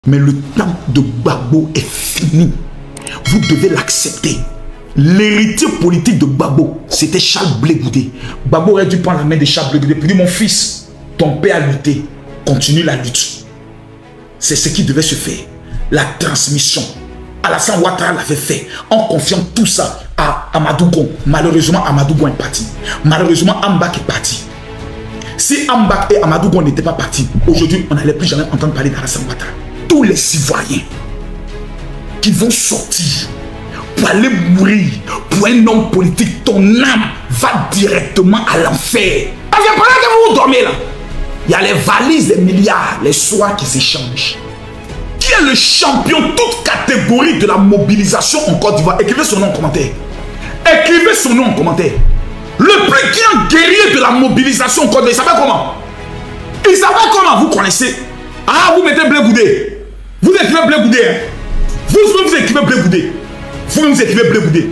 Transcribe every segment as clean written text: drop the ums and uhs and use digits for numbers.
Mais le temps de Gbagbo est fini. Vous devez l'accepter. L'héritier politique de Gbagbo, c'était Charles Blé Goudé. Gbagbo aurait dû prendre la main de Charles Blé Goudé pour dire: mon fils, ton père a lutté, continue la lutte. C'est ce qui devait se faire. La transmission. Alassane Ouattara l'avait fait en confiant tout ça à Amadou Gon. Malheureusement, Amadou Gon est parti. Malheureusement, Ambak est parti. Si Ambak et Amadou Gon n'étaient pas partis, aujourd'hui, on n'allait plus jamais entendre parler d'Alassane Ouattara. Tous les Ivoiriens qui vont sortir pour aller mourir pour un homme politique, ton âme va directement à l'enfer. Parce que pendant que vous dormez là, il y a les valises des milliards, les soirs qui s'échangent. Qui est le champion toute catégorie de la mobilisation en Côte d'Ivoire? Écrivez son nom en commentaire. Écrivez son nom en commentaire. Le plus grand guerrier de la mobilisation en Côte d'Ivoire, il s'appelle comment? Il s'appelle comment? Vous connaissez? Ah, vous mettez Blé Goudé. Vous écrivez Blé Goudé. Hein? Vous écrivez Blé Goudé. Vous écrivez Blé Goudé.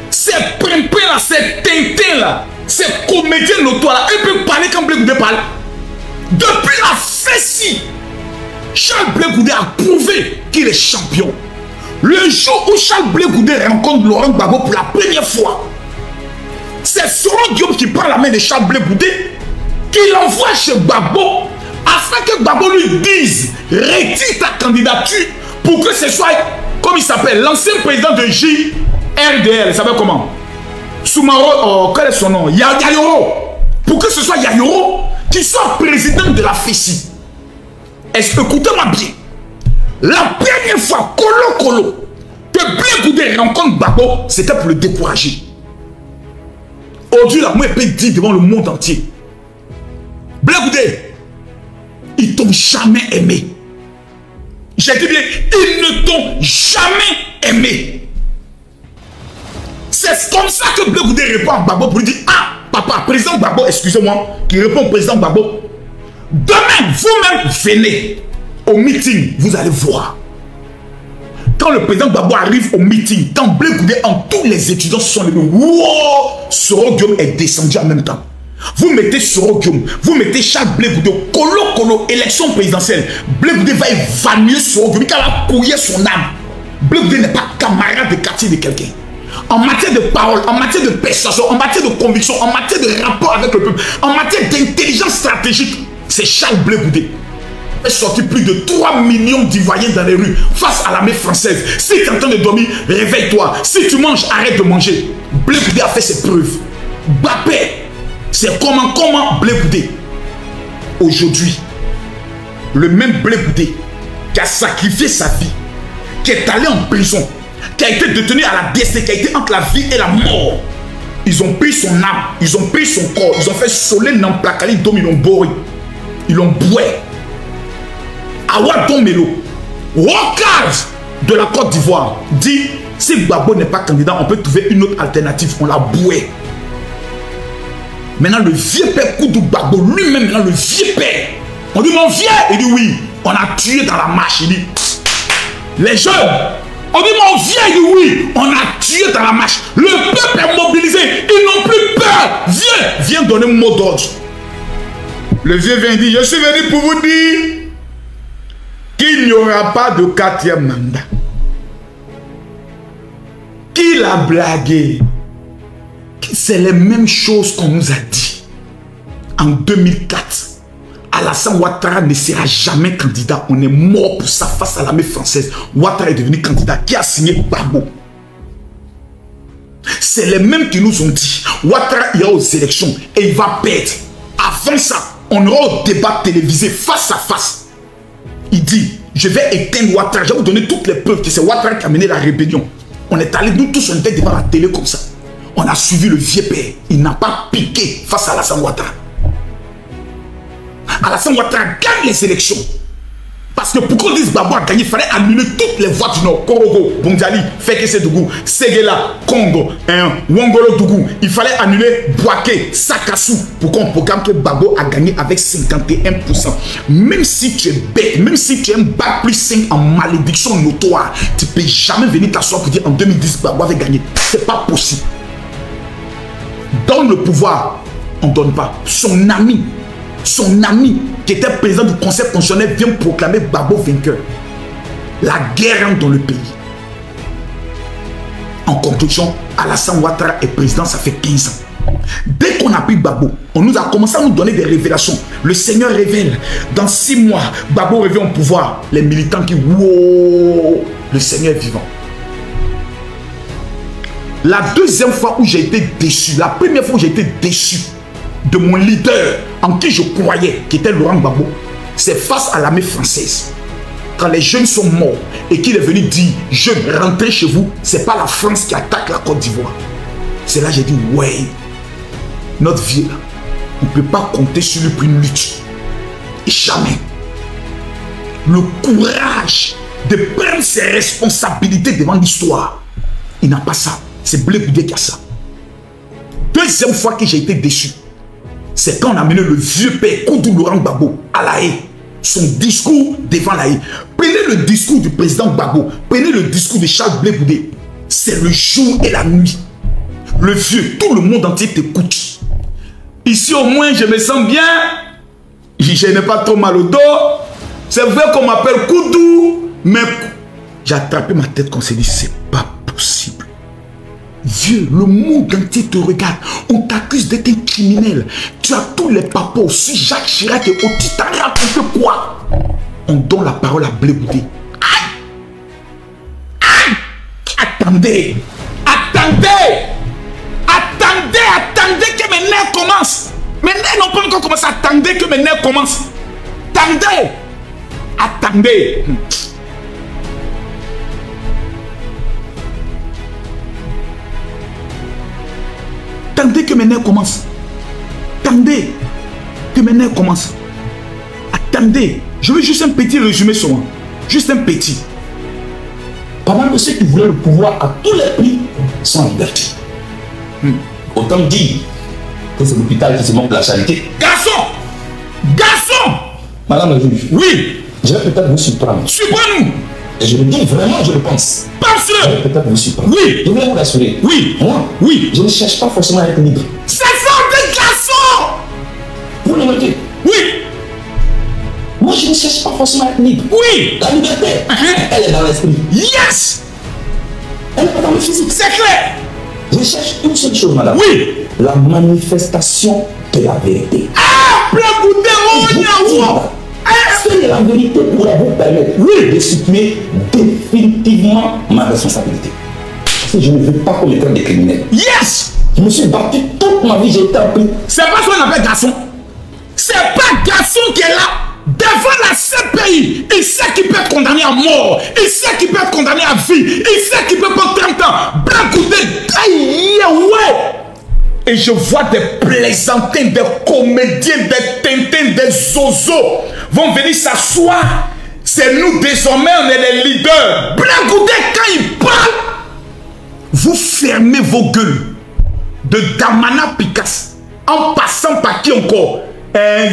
Ces pimpins là, ces tintins là, ces comédiens notoires là, ils peuvent parler quand Blé Goudé parle. Depuis la fessie, Charles Blé Goudé a prouvé qu'il est champion. Le jour où Charles Blé Goudé rencontre Laurent Gbagbo pour la première fois, c'est Soro Diop qui prend la main de Charles Blé Goudé, qui l'envoie chez Gbagbo, afin que Gbagbo lui dise: retire ta candidature pour que ce soit, comme il s'appelle, l'ancien président de JRDL, il s'appelle comment? Soumaro, quel est son nom? Yayoro. Pour que ce soit Yayoro qui soit président de la FESI. Écoutez-moi bien. La première fois, que Blé Goudé rencontre Gbagbo, c'était pour le décourager. Aujourd'hui, là, moi, je peux dire devant le monde entier: Blé Goudé, ils t'ont jamais aimé. J'ai dit bien, ils ne t'ont jamais aimé. C'est comme ça que Blé Goudé répond à Gbagbo pour lui dire: ah, papa, président Gbagbo, excusez-moi, qui répond au président Gbagbo: demain, vous-même, venez au meeting, vous allez voir. Quand le président Gbagbo arrive au meeting, quand Blé Goudé, tous les étudiants se sont levés. Wow! Soro Guillaume est descendu en même temps. Vous mettez Soro Guillaume, vous mettez Charles Blé Goudé, colo, élection présidentielle. Blé Goudé va évanouir Soro Guillaume, il va couiller son âme. Blé Goudé n'est pas camarade de quartier de quelqu'un. En matière de parole, en matière de persuasion, en matière de conviction, en matière de rapport avec le peuple, en matière d'intelligence stratégique, c'est Charles Blé Goudé. Il est sorti plus de 3 millions d'Ivoiriens dans les rues face à l'armée française. Si tu es en train de dormir, réveille-toi. Si tu manges, arrête de manger. Blé Goudé a fait ses preuves. Bappé, c'est comment Blé Goudé. Aujourd'hui, le même Blé Goudé qui a sacrifié sa vie, qui est allé en prison, qui a été détenu à la DC, qui a été entre la vie et la mort. Ils ont pris son âme, ils ont pris son corps, ils ont fait soler Namplakali Dom, ils l'ont bourré, ils l'ont boué. Awadon Melo, Rocard de la Côte d'Ivoire, dit: si Gbagbo n'est pas candidat, on peut trouver une autre alternative. On l'a boué. Maintenant, le vieux père Koudou Gbagbo, lui-même, maintenant, le vieux père, on dit: mon vieux, il dit: oui, on a tué dans la marche. Il dit: les jeunes, on dit: mon vieux, il dit: oui, on a tué dans la marche. Le peuple est mobilisé, ils n'ont plus peur. Viens donner un mot d'ordre. Le vieux vient dire: je suis venu pour vous dire qu'il n'y aura pas de 4e mandat. Qui l'a blagué? C'est les mêmes choses qu'on nous a dit. En 2004, Alassane Ouattara ne sera jamais candidat. On est mort pour ça face à l'armée française. Ouattara est devenu candidat. Qui a signé Gbagbo? C'est les mêmes qui nous ont dit: Ouattara ira aux élections et il va perdre. Avant ça, on aura un débat télévisé face à face. Il dit: je vais éteindre Ouattara. Je vais vous donner toutes les preuves que c'est Ouattara qui a mené la rébellion. On est allés, nous tous, on était devant la télé comme ça. On a suivi le vieux père. Il n'a pas piqué face à Alassane Ouattara. Alassane Ouattara gagne les élections. Parce que pour qu'on dise Gbagbo a gagné, il fallait annuler toutes les voix du Nord. Korogo, Bondiali, Fekese Dougou, Séguéla, Congo, Wongolo Dougou. Il fallait annuler Bouaké, Sakassou pour qu'on programme que Gbagbo a gagné avec 51%. Même si tu es bête, même si tu es un bac plus 5 en malédiction notoire, tu ne peux jamais venir t'asseoir pour dire en 2010 Gbagbo avait gagné. C'est pas possible. Donne le pouvoir, on ne donne pas. Son ami qui était président du conseil constitutionnel vient proclamer Gbagbo vainqueur. la guerre entre dans le pays. En conclusion, Alassane Ouattara est président, ça fait 15 ans. Dès qu'on a pris Gbagbo, on nous a commencé à nous donner des révélations. Le Seigneur révèle, dans 6 mois, Gbagbo revient au pouvoir. Les militants qui, wow, le Seigneur est vivant. La deuxième fois où j'ai été déçu, la première fois où j'ai été déçu de mon leader en qui je croyais, qui était Laurent Gbagbo, c'est face à l'armée française. Quand les jeunes sont morts et qu'il est venu dire, je rentrez chez vous, c'est pas la France qui attaque la Côte d'Ivoire. C'est là que j'ai dit, ouais, notre vie là, on ne peut pas compter sur lui pour une lutte. Et jamais. Le courage de prendre ses responsabilités devant l'histoire, il n'a pas ça. C'est Blé Goudé qui a ça. Deuxième fois que j'ai été déçu, c'est quand on a mené le vieux père Koudou Laurent Gbagbo à La Haye. Son discours devant La Haye. Prenez le discours du président Gbagbo, prenez le discours de Charles Blé Goudé. C'est le jour et la nuit. Le vieux, tout le monde entier t'écoute. Ici au moins je me sens bien. Je n'ai pas trop mal au dos. C'est vrai qu'on m'appelle Koudou, mais j'ai attrapé ma tête qu'on s'est dit c'est pas possible. Vieux, le monde entier te regarde. On t'accuse d'être un criminel. Tu as tous les papas aussi, Jacques Chirac et Otis, t'as raconté quoi? On donne la parole à Blé Goudé. Aïe! Aïe! Attendez! Attendez! Attendez! Attendez que mes nerfs commencent! Mes nerfs n'ont pas encore commencé. Attendez que mes nerfs commencent! Attendez! Attendez! Attendez que mes nerfs commencent. Attendez que mes nerfs commencent. Attendez. Je veux juste un petit résumé sur moi. Juste un petit. Pas mal de ceux qui voulaient le pouvoir à tous les prix sont en liberté. Autant dire que c'est l'hôpital qui se manque de la charité. Garçon! Garçon! Madame la juge. Oui! Je vais peut-être vous surprendre. Surprends-nous! Et je le dis vraiment, je le pense. Pense-le! Je vais peut-être vous surprendre. Oui! Je vais vous rassurer. Oui! Moi, Oui! je ne cherche pas forcément à être libre. C'est ça des garçons! Vous le notez. Oui! Moi, je ne cherche pas forcément à être libre. Oui! La liberté, elle est dans l'esprit. Yes! Elle n'est pas dans le physique. C'est clair! Je cherche une seule chose, madame. Oui! La manifestation de la vérité. Ah! Blé Goudé, oh, Niaou! Seule la vérité pourra vous permettre de situer définitivement ma responsabilité. Parce que je ne veux pas qu'on me traite des criminels. Yes! Je me suis battu toute ma vie, j'ai été appris. C'est pas ce qu'on appelle garçon. C'est pas garçon qui est là. Devant la CPI, il sait qu'il peut être condamné à mort. Il sait qu'il peut être condamné à vie. Il sait qu'il peut prendre 30 ans. Blé Goudé, ouais! Et je vois des plaisantins, des comédiens, des tintins, des zozos vont venir s'asseoir. C'est nous désormais, on est les leaders. Blé Goudé, quand il parle, vous fermez vos gueules. De Damana Picasso, en passant par qui encore?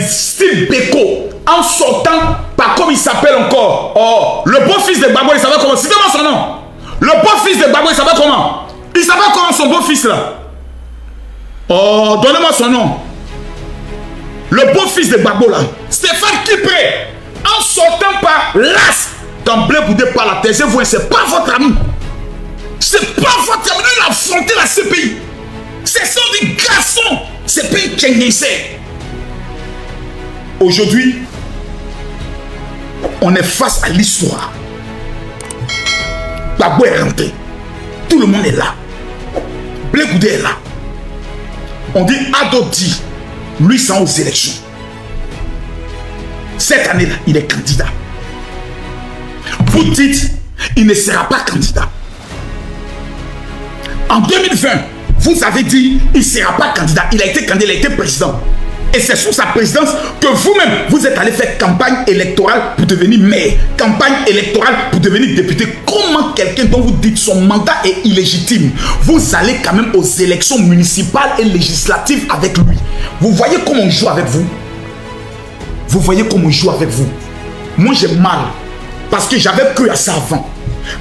Steve Beko, en sortant par comme il s'appelle encore. Oh, le beau-fils de Gbagbo, il savait comment? Citez-moi son nom. Le beau-fils de Gbagbo, il savait comment? Il savait comment son beau-fils là? Oh, donnez-moi son nom. Le beau-fils de Gbagbo là, Stéphane Kipré, en sortant par l'as, quand Blé Goudé parle la tête, vous, c'est pas votre ami. C'est pas votre ami. Il a affronté la CPI. Ce sont des garçons. C'est pas une Kenyensais. Aujourd'hui, on est face à l'histoire. Gbagbo est rentré. Tout le monde est là. Blé Goudé est là. On dit Adodi, lui sans aux élections. Cette année-là, il est candidat. Vous dites, il ne sera pas candidat. En 2020, vous avez dit, il ne sera pas candidat. Il a été candidat, il a été président. Et c'est sous sa présidence que vous-même, vous êtes allé faire campagne électorale pour devenir maire, campagne électorale pour devenir député. Comment quelqu'un dont vous dites son mandat est illégitime, vous allez quand même aux élections municipales et législatives avec lui? Vous voyez comment on joue avec vous? Vous voyez comment on joue avec vous? Moi, j'ai mal. Parce que j'avais cru à ça avant.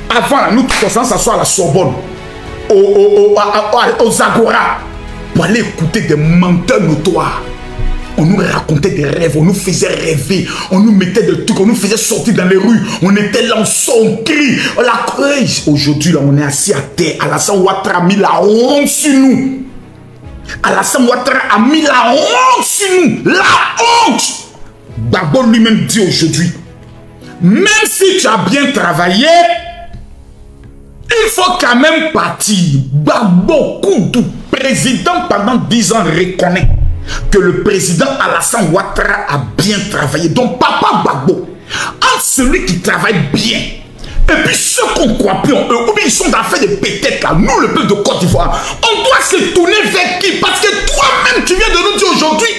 Avant, nous, tous ensemble, s'asseoir à la Sorbonne, aux Agora, pour aller écouter des menteurs notoires. on nous racontait des rêves, on nous faisait rêver, on nous mettait des trucs, on nous faisait sortir dans les rues, on était là, on crie. Aujourd'hui, là, on est assis à terre. Alassane Ouattara a mis la honte sur nous. Alassane Ouattara a mis la honte sur nous. La honte. Gbagbo lui-même dit aujourd'hui, même si tu as bien travaillé, il faut quand même partir. Gbagbo Koudou, président pendant 10 ans, reconnaît que le président Alassane Ouattara a bien travaillé. Donc Papa Gbagbo, entre celui qui travaille bien et puis ceux qu'on croit plus en eux, ou bien ils sont dans fait de peut-être là, nous le peuple de Côte d'Ivoire, on doit se tourner vers qui? Parce que toi-même tu viens de nous dire aujourd'hui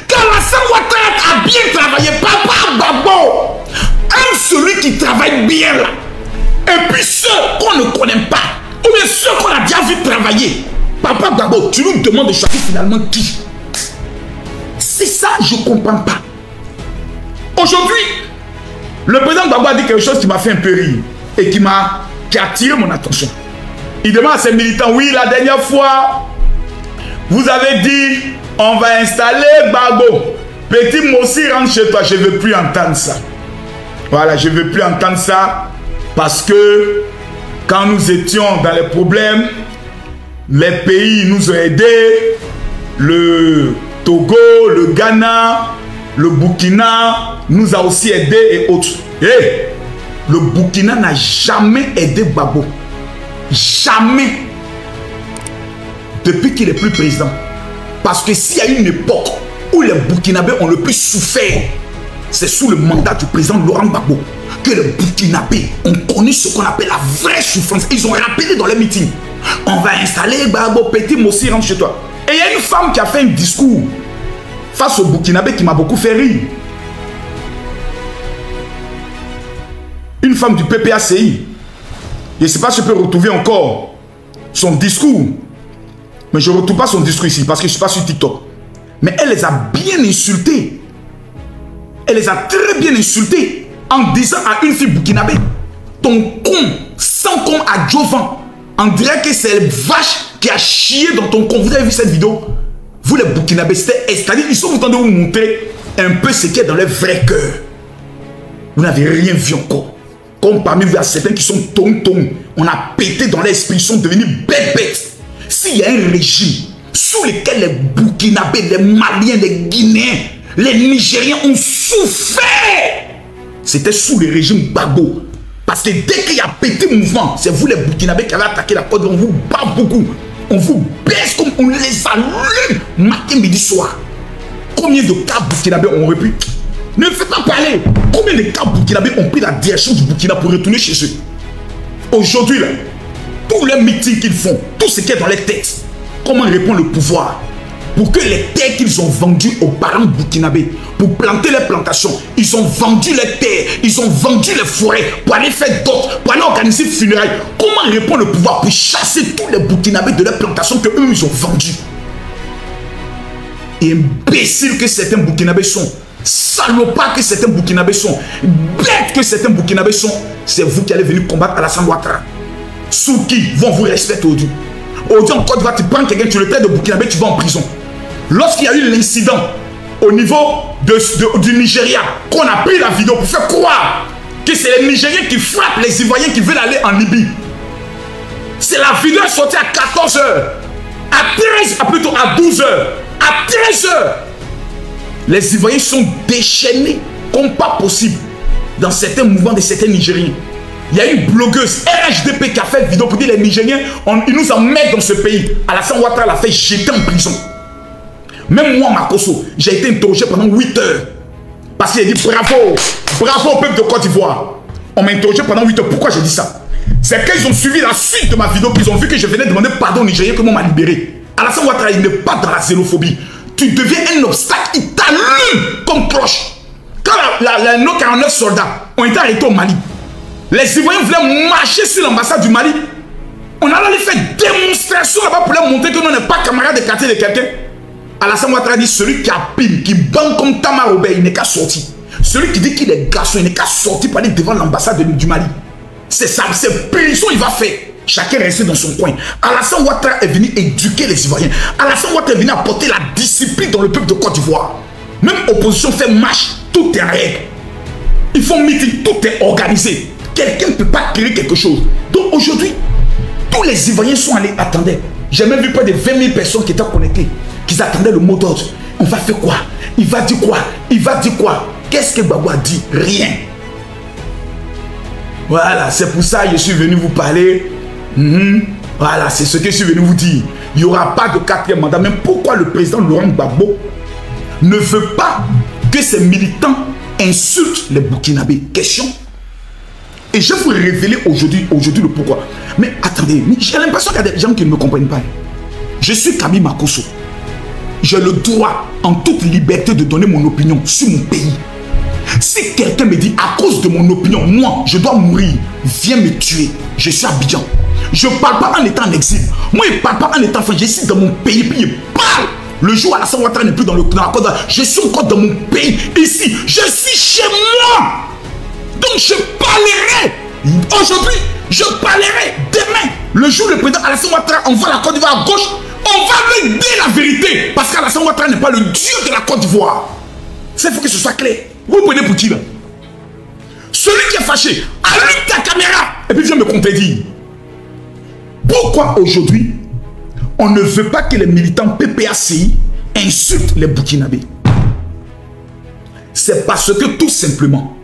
qu'Alassane Ouattara a bien travaillé. Papa Gbagbo, entre celui qui travaille bien là et puis ceux qu'on ne connaît pas, ou bien ceux qu'on a déjà vu travailler. Papa Gbagbo, tu nous demandes de choisir finalement qui? C'est ça, je ne comprends pas. Aujourd'hui, le président Gbagbo a dit quelque chose qui m'a fait un peu rire et qui a attiré mon attention. Il demande à ses militants, oui, la dernière fois, vous avez dit, on va installer Gbagbo. Petit Mossi, rentre chez toi, je ne veux plus entendre ça. Voilà, je ne veux plus entendre ça parce que quand nous étions dans les problèmes, les pays nous ont aidés, le Togo, le Ghana, le Burkina nous a aussi aidés et autres. Et le Burkina n'a jamais aidé Gbagbo. Jamais. Depuis qu'il est plus président. Parce que s'il y a une époque où les Burkinabés ont le plus souffert, c'est sous le mandat du président Laurent Gbagbo que les Burkinabés ont connu ce qu'on appelle la vraie souffrance. Ils ont rappelé dans les meetings. On va installer Gbagbo, Petit Mossi, rentre chez toi. Et il y a une femme qui a fait un discours face au Burkinabé qui m'a beaucoup fait rire. Une femme du PPACI. Je ne sais pas si je peux retrouver encore son discours. Mais je ne retrouve pas son discours ici parce que je ne suis pas sur TikTok. Mais elle les a bien insultés. Elle les a très bien insultés en disant à une fille burkinabé, ton con, sans con à Jovan, on dirait que c'est une vache qui a chié dans ton con. Vous avez vu cette vidéo? Vous les burkinabés, c'est-à-dire ils sont en train de vous montrer un peu ce qu'il y a dans leur vrai cœur. Vous n'avez rien vu encore. Comme parmi vous, il y a certains qui sont tom-tom. On a pété dans l'esprit, ils sont devenus bêtes. S'il y a un régime sous lequel les Burkinabés, les Maliens, les Guinéens, les Nigériens ont souffert, c'était sous le régime Gbagbo. Parce que dès qu'il y a pété mouvement, c'est vous les Burkinabés qui avez attaqué la Côte. On vous bat beaucoup. On vous baisse comme on les allume matin, midi, soir. Combien de cas Burkinabés ont pu? Ne faites pas parler. Combien de cas Burkinabés ont pris la direction du Burkina pour retourner chez eux? Aujourd'hui, là, tous les meetings qu'ils font, tout ce qui est dans les têtes, comment répond le pouvoir? Pour que les terres qu'ils ont vendues aux parents burkinabés, pour planter les plantations, ils ont vendu les terres, ils ont vendu les forêts, pour aller faire d'autres, pour aller organiser des funérailles. Comment répond le pouvoir pour chasser tous les burkinabés de leurs plantations que eux ils ont vendues? Et imbéciles que certains burkinabés sont, salopards que certains burkinabés sont, bêtes que certains burkinabés sont, c'est vous qui allez venir combattre Alassane Ouattara. Sous qui vont vous respecter aujourd'hui. Aujourd'hui en Côte d'Ivoire, tu prends quelqu'un, tu le traites de burkinabé, tu vas en prison. Lorsqu'il y a eu l'incident au niveau du Nigeria, qu'on a pris la vidéo pour faire croire que c'est les Nigériens qui frappent les Ivoiriens qui veulent aller en Libye. C'est la vidéo sortie à 14 h, plutôt à 12 h, à 13 h. Les Ivoiriens sont déchaînés comme pas possible dans certains mouvements de certains Nigériens. Il y a une blogueuse RHDP qui a fait une vidéo pour dire les Nigériens, ils nous en mettent dans ce pays. Alassane Ouattara l'a fait jeter en prison. Même moi, Makosso, j'ai été interrogé pendant 8 heures. Parce qu'il a dit bravo, bravo au peuple de Côte d'Ivoire. On m'a interrogé pendant 8 heures. Pourquoi j'ai dit ça? C'est qu'ils ont suivi la suite de ma vidéo, qu'ils ont vu que je venais demander pardon aux Nigériens, comment on m'a libéré. Alassane Ouattara, il n'est pas dans la xénophobie. Tu deviens un obstacle, il t'allume comme cloche. Quand nos 49 soldats ont été arrêtés au Mali, les Ivoiriens voulaient marcher sur l'ambassade du Mali. On allait faire démonstration là-bas pour leur montrer que nous n'est pas camarades de quartier de quelqu'un. Alassane Ouattara dit celui qui a pile, qui banque comme Tamar Robert, il n'est qu'à sortir. Celui qui dit qu'il est garçon, il n'est qu'à sortir pour aller devant l'ambassade du Mali. C'est ça, c'est punition il va faire. Chacun resté dans son coin. Alassane Ouattara est venu éduquer les Ivoiriens. Alassane Ouattara est venu apporter la discipline dans le peuple de Côte d'Ivoire. Même opposition fait marche, tout est en règle. Ils font meeting, tout est organisé. Quelqu'un ne peut pas créer quelque chose. Donc aujourd'hui, tous les Ivoiriens sont allés attendre. J'ai même vu près de 20 000 personnes qui étaient connectées, qui attendaient le mot d'ordre. On va faire quoi? Il va dire quoi? Il va dire quoi? Qu'est-ce que Gbagbo a dit? Rien. Voilà, c'est pour ça que je suis venu vous parler. Voilà, c'est ce que je suis venu vous dire. Il n'y aura pas de 4e mandat. Même pourquoi le président Laurent Gbagbo ne veut pas que ses militants insultent les Burkinabés? Question. Et je vais vous révéler aujourd'hui le pourquoi. Mais attendez, j'ai l'impression qu'il y a des gens qui ne me comprennent pas. Je suis Kami Makosso. J'ai le droit, en toute liberté, de donner mon opinion sur mon pays. Si quelqu'un me dit, à cause de mon opinion, moi, je dois mourir, viens me tuer. Je suis à Abidjan. Je ne parle pas en étant en exil. Moi, je ne parle pas en étant français. Je suis dans mon pays, puis je parle. Le jour où Alassane Ouattara n'est plus dans la côte, je suis encore dans mon pays, ici. Je suis chez moi. Donc, je parlerai. Aujourd'hui, je parlerai. Demain, le jour où le président Alassane Ouattara envoie la Côte d'Ivoire à gauche, on va lui dire la vérité. Parce qu'Alassane Ouattara n'est pas le dieu de la Côte d'Ivoire. Il faut que ce soit clair. Vous prenez pour qui là? Celui qui est fâché, allume ta caméra et puis viens me contredire. Pourquoi aujourd'hui on ne veut pas que les militants PPACI insultent les Burkinabés? C'est parce que tout simplement,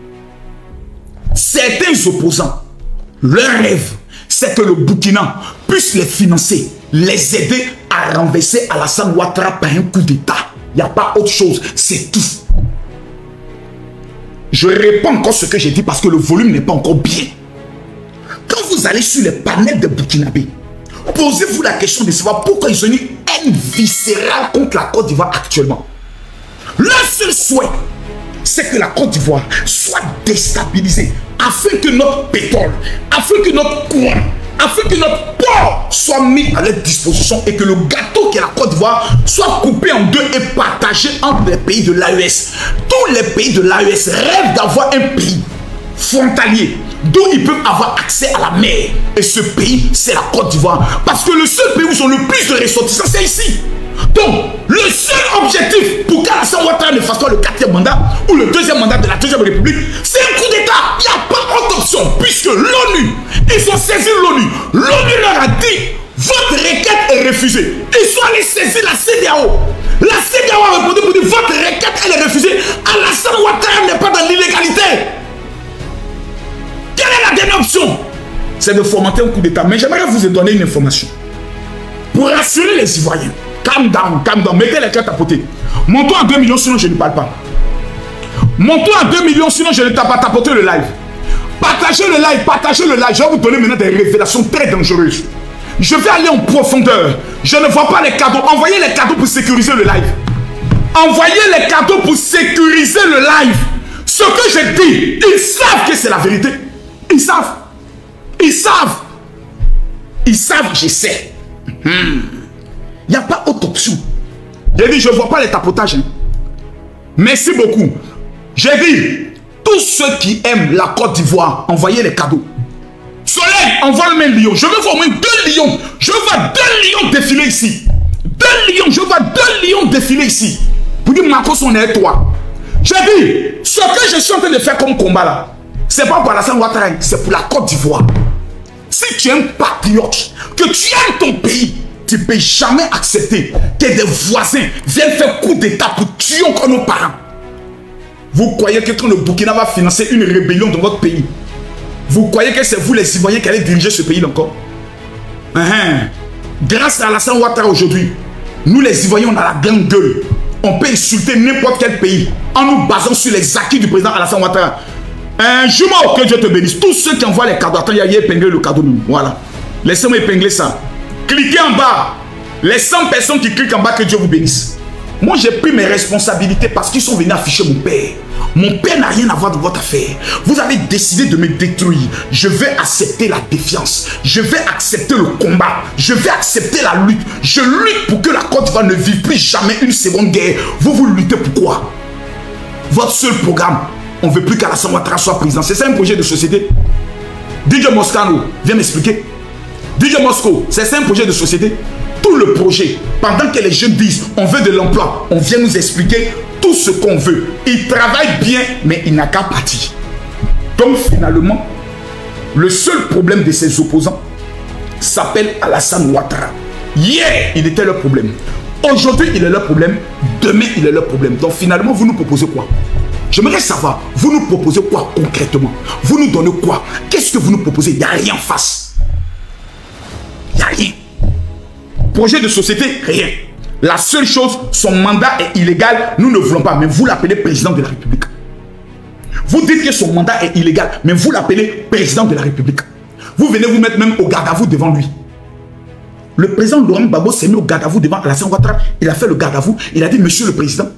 certains opposants, leur rêve, c'est que le Burkina puisse les financer, les aider à renverser Alassane Ouattara par un coup d'État. Il n'y a pas autre chose, c'est tout. Je réponds encore ce que j'ai dit parce que le volume n'est pas encore bien. Quand vous allez sur les panels de Burkinabé, posez-vous la question de savoir pourquoi ils ont une haine viscérale contre la Côte d'Ivoire actuellement. Leur seul souhait, c'est que la Côte d'Ivoire soit déstabilisée afin que notre pétrole, afin que notre courant, afin que notre port soit mis à leur disposition et que le gâteau qui est la Côte d'Ivoire soit coupé en deux et partagé entre les pays de l'AES. Tous les pays de l'AES rêvent d'avoir un pays frontalier d'où ils peuvent avoir accès à la mer. Et ce pays, c'est la Côte d'Ivoire. Parce que le seul pays où ils ont le plus de ressortissants, c'est ici. Donc, le seul objectif pour qu'Alassane Ouattara ne fasse pas le 4e mandat ou le 2e mandat de la 2e République, c'est un coup d'État. Il n'y a pas autre option, puisque l'ONU, ils ont saisi l'ONU. L'ONU leur a dit, votre requête est refusée. Ils sont allés saisir la CEDEAO. La CEDEAO a répondu pour dire, votre requête elle est refusée. Alassane Ouattara n'est pas dans l'illégalité. Quelle est la dernière option? C'est de fomenter un coup d'État. Mais j'aimerais vous donner une information. Pour rassurer les Ivoiriens. Calm down, mettez les cartes à côté. Montons à 2 millions, sinon je ne parle pas. Montons à 2 millions, sinon je ne tape pas tapoter le live. Partagez le live, partagez le live. Je vais vous donner maintenant des révélations très dangereuses. Je vais aller en profondeur. Je ne vois pas les cadeaux. Envoyez les cadeaux pour sécuriser le live. Envoyez les cadeaux pour sécuriser le live. Ce que je dis, ils savent que c'est la vérité. Ils savent. Ils savent. Ils savent, je sais. Il n'y a pas autre option. J'ai dit, je ne vois pas les tapotages. Hein. Merci beaucoup. J'ai dit, tous ceux qui aiment la Côte d'Ivoire, envoyez les cadeaux. Soleil, envoie-moi un lion. Je veux voir au moins 2 lions. Je veux voir 2 lions défiler ici. 2 lions, je veux voir 2 lions défiler ici. Pour dire, Marcos, on est toi. J'ai dit, ce que je suis en train de faire comme combat là, c'est pas pour Alassane Ouattara, c'est pour la Côte d'Ivoire. Si tu es un patriote, que tu aimes ton pays, tu ne peux jamais accepter que des voisins viennent faire coup d'État pour tuer encore nos parents. Vous croyez que quand le Burkina va financer une rébellion dans votre pays, vous croyez que c'est vous les Ivoiriens qui allez diriger ce pays encore? Grâce à Alassane Ouattara aujourd'hui, nous les Ivoiriens on a la grande gueule. On peut insulter n'importe quel pays en nous basant sur les acquis du président Alassane Ouattara. Jumeau, que Dieu te bénisse. Tous ceux qui envoient les cadeaux, attends, il y a épinglé le cadeau. Voilà. Laissez-moi épingler ça. Cliquez en bas. Les 100 personnes qui cliquent en bas, que Dieu vous bénisse. Moi, j'ai pris mes responsabilités parce qu'ils sont venus afficher mon père. Mon père n'a rien à voir de votre affaire. Vous avez décidé de me détruire. Je vais accepter la défiance. Je vais accepter le combat. Je vais accepter la lutte. Je lutte pour que la Côte d'Ivoire ne vive plus jamais une seconde guerre. Vous luttez pourquoi? Votre seul programme, on ne veut plus qu'Alassane Ouattara soit président. C'est ça un projet de société? DJ Moscano, viens m'expliquer. DJ Mosco, c'est ça un projet de société? Tout le projet, pendant que les jeunes disent on veut de l'emploi, on vient nous expliquer tout ce qu'on veut. Il travaille bien, mais il n'a qu'à partir. Donc finalement, le seul problème de ses opposants s'appelle Alassane Ouattara. Hier, il était leur problème. Aujourd'hui, il est leur problème. Demain, il est leur problème. Donc finalement, vous nous proposez quoi? J'aimerais savoir, vous nous proposez quoi concrètement? Vous nous donnez quoi? Qu'est-ce que vous nous proposez? Il n'y a rien en face. Il n'y a rien. Projet de société, rien. La seule chose, son mandat est illégal. Nous ne voulons pas, mais vous l'appelez président de la République. Vous dites que son mandat est illégal, mais vous l'appelez président de la République. Vous venez vous mettre même au garde à vous devant lui. Le président Laurent Gbagbo s'est mis au garde à vous devant Alassane Ouattara. Il a fait le garde à vous. Il a dit, monsieur le président.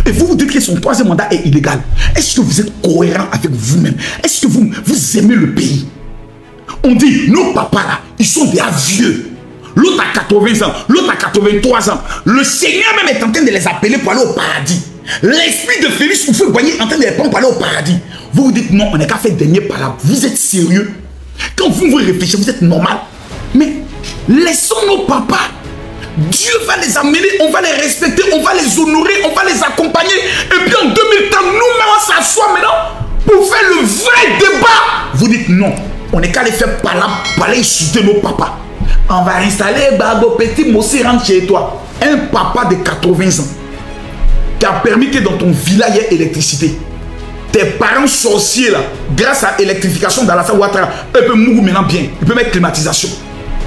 Et vous vous dites que son troisième mandat est illégal. Est-ce que vous êtes cohérent avec vous-même? Est-ce que vous aimez le pays? On dit, nos papas là, ils sont des vieux. L'autre a 80 ans, l'autre a 83 ans. Le Seigneur même est en train de les appeler pour aller au paradis. L'esprit de Félix Houphouët-Boigny est en train de les prendre pour aller au paradis. Vous vous dites, non, on n'est qu'à faire dernier par là. Vous êtes sérieux? Quand vous réfléchissez, vous êtes normal. Mais laissons nos papas. Dieu va les amener, on va les respecter, on va les honorer, on va les accompagner. Et puis en 2000 ans, nous-mêmes, on s'assoit maintenant pour faire le vrai débat. Vous dites non, on n'est qu'à les faire par là, pour aller insulter nos papas. On va installer Gbagbo, petit Mossi, rentre chez toi. Un papa de 80 ans qui a permis que dans ton village il y ait électricité. Tes parents sorciers là, grâce à l'électrification d'Alassane Ouattara, eux peuvent mourir maintenant bien. Ils peuvent mettre climatisation.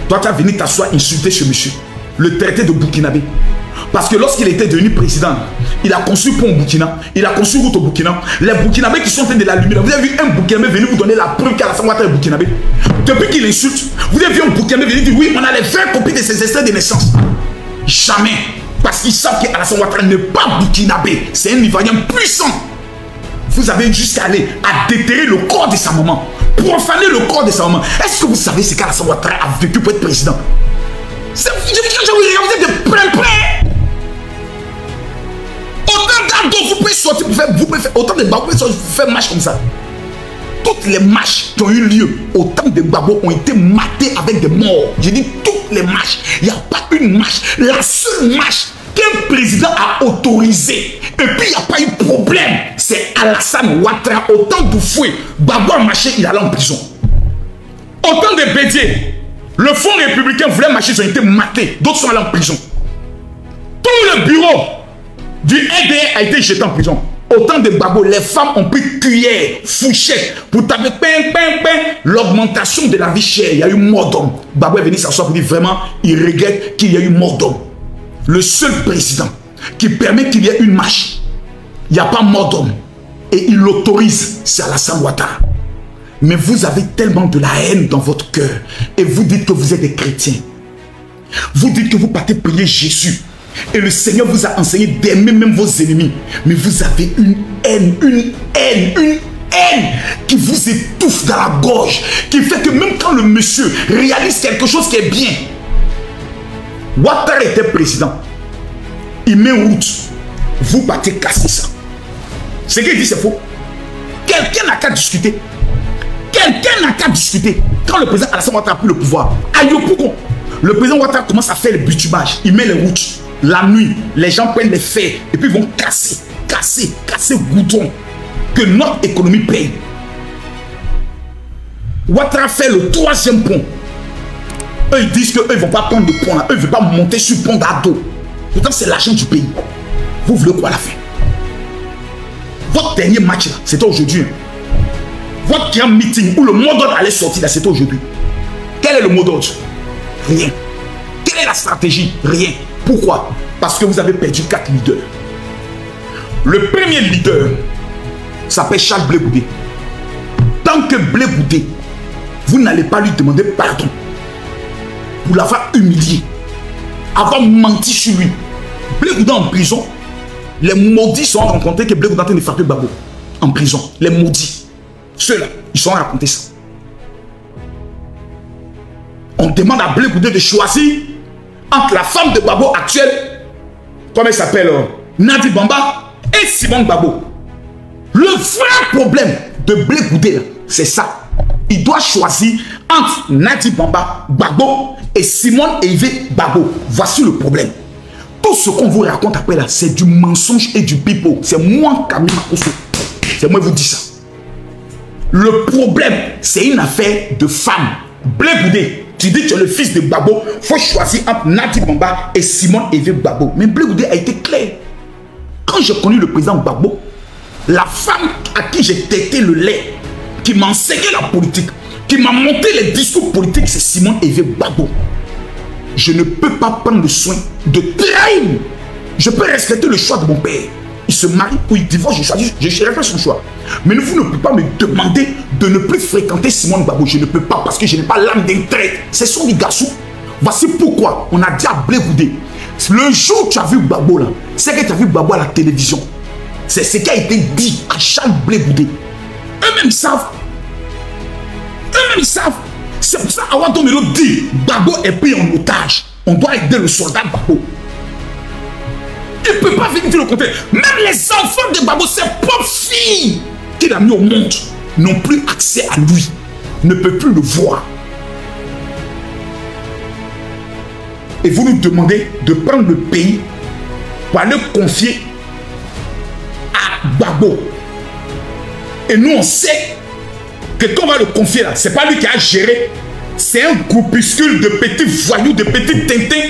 Toi, tu as venu t'asseoir, insulter ce monsieur. Le traité de Burkinabé. Parce que lorsqu'il était devenu président, il a conçu pont au Burkina, il a conçu route au Burkina. Les Burkinabés qui sont en train de l'allumer, vous avez vu un Burkinabé venir vous donner la preuve qu'Alassane Ouattara est Burkinabé. Depuis qu'il insulte, vous avez vu un Burkinabé venir dire oui, on a les vraies copies de ses extraits de naissance. Jamais. Parce qu'ils savent qu'Alassane Ouattara n'est pas Burkinabé. C'est un Ivoirien puissant. Vous avez jusqu'à aller à déterrer le corps de sa maman, profaner le corps de sa maman. Est-ce que vous savez ce qu'Alassane Ouattara a vécu pour être président? Vous êtes de plein. Autant d'adultes vous pouvez sortir pour faire, autant de Gbagbo pour faire marche comme ça. Toutes les marches qui ont eu lieu au temps de Gbagbo ont été matées avec des morts. J'ai dit toutes les marches. Il n'y a pas une marche. La seule marche qu'un président a autorisée et puis il n'y a pas eu de problème, c'est Alassane Ouattara. Au temps d'Houphouët, Gbagbo a marché, il allait en prison. Au temps de Bédié, le Front républicain voulait marcher, ils ont été matés. D'autres sont allés en prison. Tout le bureau du RDR a été jeté en prison. Au temps de Gbagbo, les femmes ont pris cuillère, fourchette pour taper l'augmentation de la vie chère. Il y a eu mort d'homme. Gbagbo est venu s'asseoir pour dire vraiment, il regrette qu'il y ait eu mort d'homme. Le seul président qui permet qu'il y ait une marche, il n'y a pas mort d'homme. Et il l'autorise, c'est Alassane Ouattara. Mais vous avez tellement de la haine dans votre cœur. Et vous dites que vous êtes des chrétiens. Vous dites que vous partez prier Jésus. Et le Seigneur vous a enseigné d'aimer même vos ennemis. Mais vous avez une haine qui vous étouffe dans la gorge. Qui fait que même quand le monsieur réalise quelque chose qui est bien. Ouattara était président. Il met route. Vous partez casser ça. Ce qu'il dit c'est faux. Quelqu'un n'a qu'à discuter. Quelqu'un n'a qu'à discuter. Quand le président Alassane Ouattara a pris le pouvoir, le président Ouattara commence à faire le bitumage. Il met les routes. La nuit, les gens prennent les fers et puis ils vont casser goudron que notre économie paye. Ouattara fait le 3e pont. Eux, ils disent qu'eux, ils ne vont pas prendre le pont là. Eux, ils ne veulent pas monter sur le pont d'Ado. Pourtant, c'est l'argent du pays. Vous voulez quoi à la fin? Votre dernier match là, c'était aujourd'hui. Votre grand meeting où le mot d'ordre allait sortir là, c'était aujourd'hui. Quel est le mot d'ordre? Rien. Quelle est la stratégie? Rien. Pourquoi? Parce que vous avez perdu 4 leaders. Le premier leader s'appelle Charles Blé Goudé. Tant que Blé Goudé, vous n'allez pas lui demander pardon pour l'avoir humilié, avoir menti sur lui. Blé Goudé en prison, les maudits sont rencontrés que Blé Goudé est en train de frapper Gbagbo en prison. Les maudits. Ceux-là, ils sont racontés ça. On demande à Blé Goudé de choisir entre la femme de Gbagbo actuelle, comment elle s'appelle, Nadi Bamba, et Simone Gbagbo. Le vrai problème de Blé Goudé, c'est ça. Il doit choisir entre Nadi Bamba, Gbagbo et Simone Eivé Gbagbo. Voici le problème. Tout ce qu'on vous raconte après là, c'est du mensonge et du pipeau. C'est moi, Camille Makosso. C'est moi qui vous dis ça. Le problème, c'est une affaire de femme. Blé Goudé, tu dis que tu es le fils de Gbagbo. Il faut choisir entre Nadi Bamba et Simone Evé Gbagbo. Mais Blé Goudé a été clair. Quand j'ai connu le président Gbagbo, la femme à qui j'ai tété le lait, qui m'a enseigné la politique, qui m'a monté les discours politiques, c'est Simone Evé Gbagbo. Je ne peux pas prendre le soin de trahir. Je peux respecter le choix de mon père. Il se marie ou il divorce, je respecte son choix. Mais vous ne pouvez pas me demander de ne plus fréquenter Simone Gbagbo. Je ne peux pas parce que je n'ai pas l'âme d'un traître. C'est son garçon. Voici pourquoi on a dit à Blé Goudé, le jour où tu as vu Gbagbo là, c'est que tu as vu Gbagbo à la télévision. C'est ce qui a été dit à Charles Blé Goudé. Eux-mêmes savent. Eux-mêmes savent. C'est pour ça qu'Awa Melo dit Gbagbo est pris en otage. On doit aider le soldat Gbagbo. Il ne peut pas venir dire le contraire. Même les enfants de Gbagbo, ses propres filles qu'il a mis au monde, n'ont plus accès à lui. Ne peuvent plus le voir. Et vous nous demandez de prendre le pays pour aller confier à Gbagbo. Et nous, on sait que quand on va le confier là, ce n'est pas lui qui a géré. C'est un groupuscule de petits voyous, de petits tintins,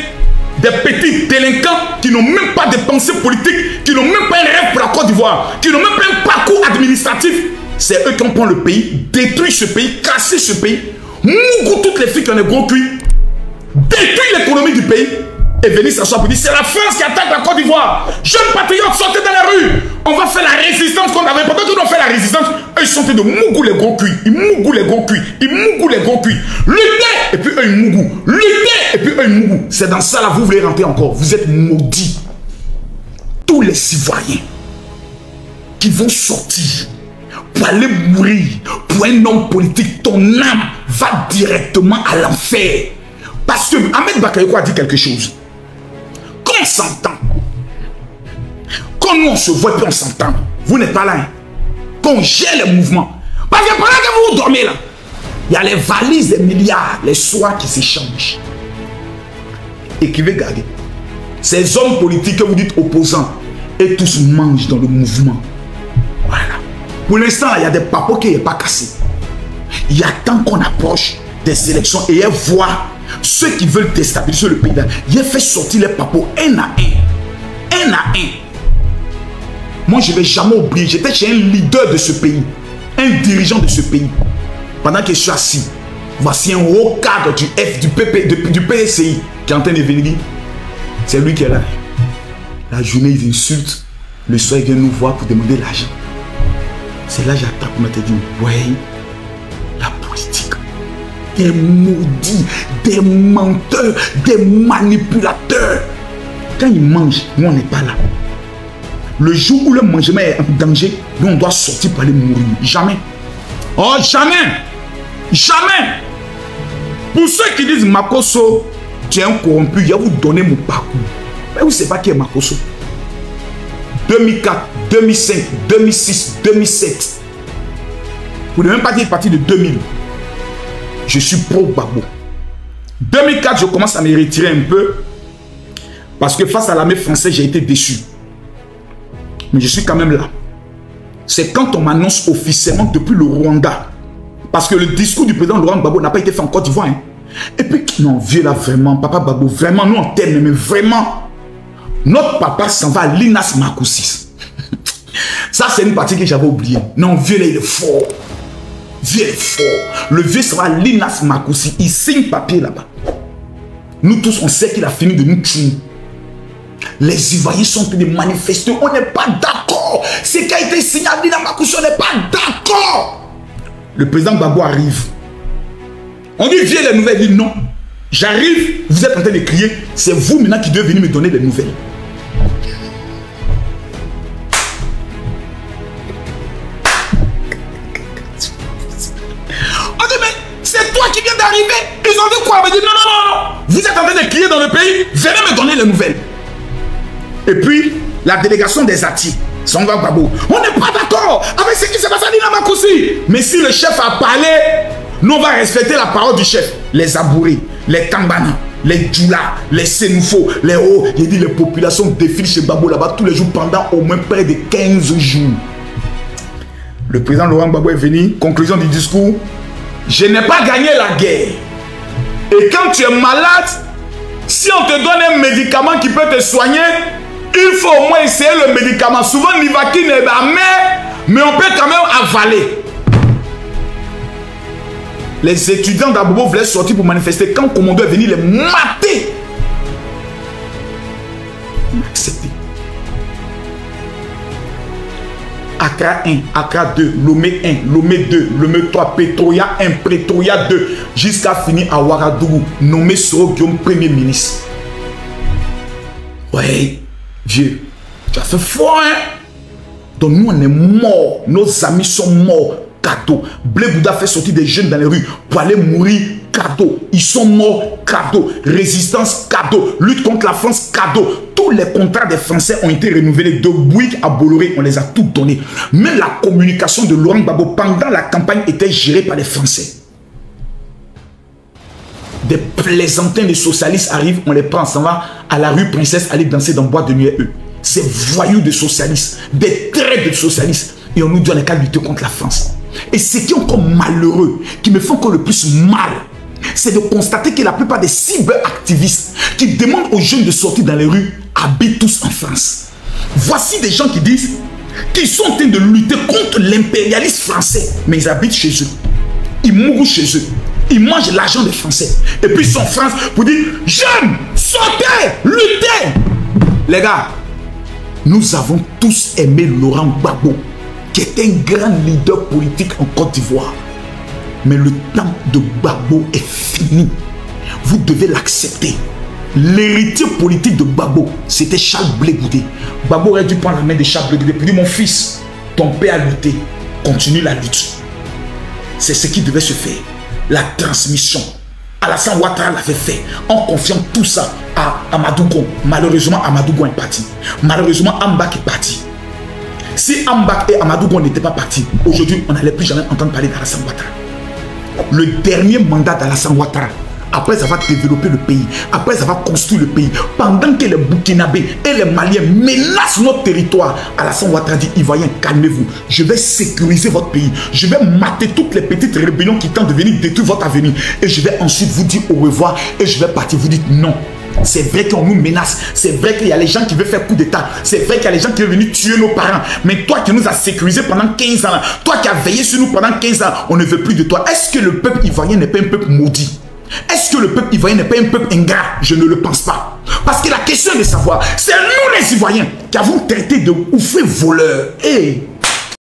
des petits délinquants qui n'ont même pas de pensée politique, qui n'ont même pas un rêve pour la Côte d'Ivoire, qui n'ont même pas un parcours administratif. C'est eux qui ont pris le pays, détruit ce pays, cassé ce pays, mougou toutes les filles qui ont des gros cuits, détruit l'économie du pays et venir s'asseoir pour dire c'est la France qui attaque la Côte d'Ivoire. Jeunes patriotes, sortez dans la rue. On va faire la résistance qu'on avait. Pendant que nous on fait la résistance, eux ils sont en train de mougou les gros cuits. Ils mougou les gros cuits. Ils mougou les gros cuits. Luttez et puis eux ils mougou. Luttez et puis eux ils mougou. C'est dans ça là vous voulez rentrer encore. Vous êtes maudits. Tous les Ivoiriens qui vont sortir pour aller mourir pour un homme politique, ton âme va directement à l'enfer. Parce que Ahmed Bakayoko a dit quelque chose. Quand on s'entend, quand nous on se voit et on s'entend, vous n'êtes pas là. Hein? Quand on gère les mouvements, parce que pendant que vous dormez là, il y a les valises des milliards, les soins qui s'échangent. Écrivez, gardez. Ces hommes politiques que vous dites opposants, et tous mangent dans le mouvement. Voilà. Pour l'instant, il y a des papos qui n'est pas cassé. Il y a tant qu'on approche des élections et elles voient ceux qui veulent déstabiliser le pays. Il a fait sortir les papos un à un. Un à un. Moi, je ne vais jamais oublier. J'étais chez un leader de ce pays. Un dirigeant de ce pays. Pendant que je suis assis, voici un haut cadre du PSI qui est en train de venir. C'est lui qui est là. La journée, il insulte. Le soir, il vient nous voir pour demander l'argent. C'est là que j'attaque. On m'a dit, ouais, la politique. Des maudits, des menteurs, des manipulateurs. Quand ils mangent, nous, on n'est pas là. Le jour où le mangement est en danger, nous, on doit sortir pour aller mourir. Jamais. Oh, jamais. Jamais. Pour ceux qui disent Makosso, tu es un corrompu, je vais vous donner mon parcours. Mais vous ne savez pas qui est Makosso. 2004, 2005, 2006, 2007. Vous ne même pas dire partie de 2000. Je suis pro-Gbagbo. 2004, je commence à me retirer un peu. Parce que face à l'armée française, j'ai été déçu. Mais je suis quand même là. C'est quand on m'annonce officiellement depuis le Rwanda. Parce que le discours du président Laurent Gbagbo n'a pas été fait en Côte d'Ivoire. Hein. Et puis, non, vieux là, vraiment, papa Gbagbo, vraiment, nous on t'aime, mais vraiment, notre papa s'en va à Linas Makoussis. Ça, c'est une partie que j'avais oubliée. Non, vieux là, il est fort. Vieux est fort. Le vieux sera à Linas Makoussis. Il signe papier là-bas. Nous tous, on sait qu'il a fini de nous tuer. Les Ivoiriens sont en train de manifester. On n'est pas d'accord. Ce qui a été signé à Linas Makoussis, on n'est pas d'accord. Le président Gbagbo arrive. On dit, viens les nouvelles. Il dit, non. J'arrive, vous êtes en train de crier. C'est vous maintenant qui devez venir me donner les nouvelles. On dit, mais c'est toi qui viens d'arriver. Ils ont dit quoi? On dit, non, non, non, non. Vous êtes en train de crier dans le pays. Venez me donner les nouvelles. Et puis, la délégation des Ati. Sangwa Gbagbo. On n'est pas d'accord avec ce qui s'est passé à Linas Makoussis. Mais si le chef a parlé, nous on va respecter la parole du chef. Les Abourés, les Tambana, les Djoula, les Sénoufo, les hauts. Il dit les populations défilent chez Gbagbo là-bas tous les jours pendant au moins près de 15 jours. Le président Laurent Gbagbo est venu, conclusion du discours. Je n'ai pas gagné la guerre. Et quand tu es malade, si on te donne un médicament qui peut te soigner, il faut au moins essayer le médicament. Souvent, Nivaquine est amer, mais on peut quand même avaler. Les étudiants d'Abobo voulaient sortir pour manifester. Quand le commandant est venu les mater. Accepté. Accra 1, Accra 2, Lomé 1, Lomé 2, Lomé 3, Pretoria 1, Pretoria 2, jusqu'à finir à Ouagadougou, nommé Soro Guillaume Premier ministre. Ouais, vieux, tu as fait fort, hein? Donc nous, on est morts, nos amis sont morts, cadeau. Blé Bouddha fait sortir des jeunes dans les rues pour aller mourir, cadeau. Ils sont morts, cadeau. Résistance, cadeau. Lutte contre la France, cadeau. Tous les contrats des Français ont été renouvelés. De Bouygues à Bolloré, on les a tous donnés. Même la communication de Laurent Gbagbo pendant la campagne était gérée par les Français. Des plaisantins de socialistes arrivent, on les prend, on s'en va à la rue Princesse aller danser dans le bois de nuit. Ces voyous de socialistes, des traits de socialistes. Et on nous dit on est qu'à lutter contre la France. Et ce qui est encore malheureux, qui me fait encore le plus mal, c'est de constater que la plupart des cyberactivistes qui demandent aux jeunes de sortir dans les rues habitent tous en France. Voici des gens qui disent qu'ils sont en train de lutter contre l'impérialisme français, mais ils habitent chez eux. Ils mourent chez eux. Ils mangent l'argent des Français. Et puis ils sont en France pour dire jeunes, sortez, luttez. Les gars, nous avons tous aimé Laurent Gbagbo, qui est un grand leader politique en Côte d'Ivoire. Mais le temps de Gbagbo est fini. Vous devez l'accepter. L'héritier politique de Gbagbo, c'était Charles Blé Goudé. Gbagbo aurait dû prendre la main de Charles Blé Goudé pour dire mon fils, ton père a lutté, continue la lutte. C'est ce qui devait se faire. La transmission. Alassane Ouattara l'avait fait en confiant tout ça à Amadou Gon. Malheureusement, Amadou Gon est parti. Malheureusement, Ambak est parti. Si Ambak et Amadou Gon n'étaient pas partis, aujourd'hui, on n'allait plus jamais entendre parler d'Alassane Ouattara. Le dernier mandat d'Alassane Ouattara, après avoir développé le pays, après avoir construit le pays, pendant que les Burkinabés et les Maliens menacent notre territoire, Alassane Ouattara dit, Ivoiriens, calmez-vous, je vais sécuriser votre pays, je vais mater toutes les petites rébellions qui tentent de venir détruire votre avenir, et je vais ensuite vous dire au revoir, et je vais partir, vous dites non. C'est vrai qu'on nous menace, c'est vrai qu'il y a les gens qui veulent faire coup d'état, c'est vrai qu'il y a les gens qui veulent venir tuer nos parents, mais toi qui nous as sécurisés pendant 15 ans, toi qui as veillé sur nous pendant 15 ans, on ne veut plus de toi. Est-ce que le peuple ivoirien n'est pas un peuple maudit? Est-ce que le peuple ivoirien n'est pas un peuple ingrat? Je ne le pense pas. Parce que la question est de savoir, c'est nous les Ivoiriens qui avons traité de oufés voleurs. Et